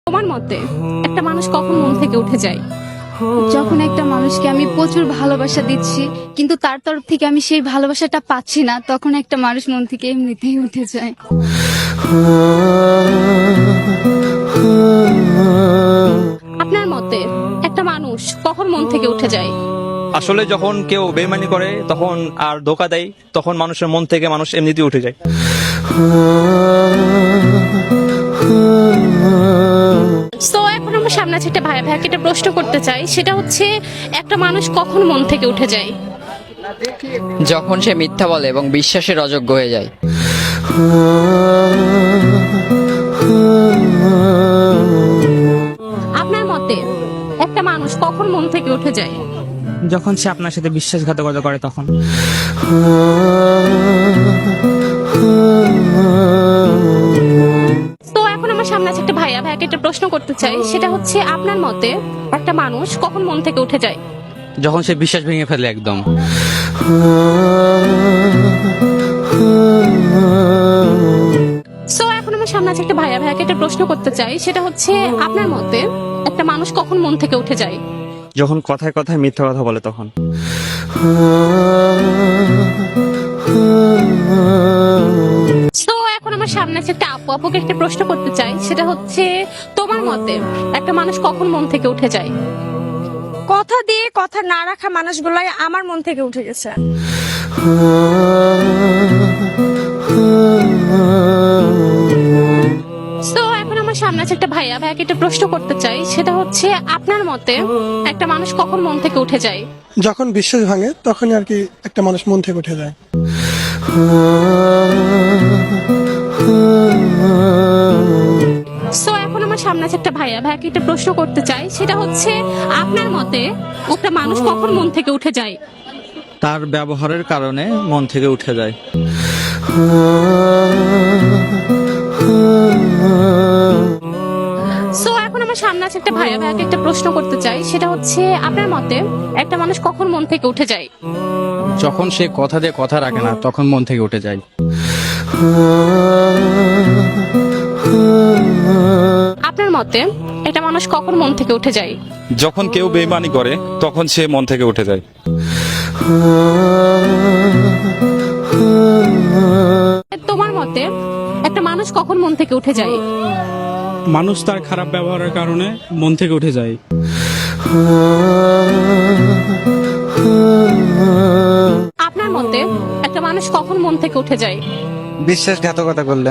তোমার মতে একটা মানুষ কখন মন থেকে উঠে যায়? যখন একটা মানুষকে আমি প্রচুর ভালোবাসা দিচ্ছি কিন্তু তার তরফ থেকে আমি সেই ভালোবাসাটা পাচ্ছি না, তখন একটা মানুষ মন থেকে এমনিতেই উঠে যায়। আপনার মতে একটা মানুষ কখন মন থেকে উঠে যায়? আসলে যখন কেউ বেইমানি করে তখন আর ধোকা দেয়, তখন মানুষের মন থেকে মানুষ এমনিতেই উঠে যায়। তো এখন আমার সামনে আছে একটা ভাইয়াকে একটা প্রশ্ন করতে চাই, সেটা হচ্ছে একটা মানুষ কখন মন থেকে উঠে যায়? যখন সে মিথ্যা বলে এবং বিশ্বাসের অযোগ্য হয়ে যায়। আপনার মতে একটা মানুষ কখন মন থেকে উঠে যায়? যখন সে আপনার সাথে বিশ্বাসঘাতকতা করে তখন। তো এখন আমার সামনে আছে একটা ভাইয়াকে একটা প্রশ্ন করতে চাই, সেটা হচ্ছে আপনার মতে একটা মানুষ কখন মন থেকে উঠে যায়? যখন সে বিশ্বাস ভেঙে ফেলে একদম। সো এখন আমার সামনে আছে একটা ভাইয়াকে একটা প্রশ্ন করতে চাই, সেটা হচ্ছে আপনার মতে একটা মানুষ কখন মন থেকে উঠে যায়? যখন কথায় কথায় মিথ্যা কথা বলে তখন। সো এখন আমার সামনে আছে একটা আপুকে একটা প্রশ্ন করতে চাই, সেটা হচ্ছে তোমার মতে একটা মানুষ কখন মন থেকে উঠে যায়? কথা দিয়ে কথা না রাখা মানুষগুলাই আমার মন থেকে উঠে গেছে। তো এখন আমার সামনে আছে একটা ভাইয়াকে একটা প্রশ্ন করতে চাই, সেটা হচ্ছে আপনার মতে একটা মানুষ কখন মন থেকে উঠে যায়? যখন বিশ্বাস ভাঙে তখনই আর কি একটা মানুষ মন থেকে উঠে যায়। সো এখন আমার সামনে আছে একটা ভাইয়াকে একটা প্রশ্ন করতে চাই, সেটা হচ্ছে আপনার মতে একটা মানুষ কখন মন থেকে উঠে যায়? তার ব্যবহারের কারণে মন থেকে উঠে যায়। সো এখন আমার সামনে আছে একটা ভাইয়াকে একটা প্রশ্ন করতে চাই, সেটা হচ্ছে আপনার মতে একটা মানুষ কখন মন থেকে উঠে যায়? যখন সে কথা দিয়ে কথা রাখে না তখন মন থেকে উঠে যায়। আপনার মতে একটা মানুষ কখন মন থেকে উঠে যায়? যখন কেউ বেইমানি করে তখন সে মন থেকে উঠে যায়। তোমার মতে একটা মানুষ কখন মন থেকে উঠে যায়? মানুষ তার খারাপ ব্যবহারের কারণে মন থেকে উঠে যায়। আপনার মতে একটা মানুষ কখন মন থেকে উঠে যায়? বিশ্বাসঘাতকতা করলে।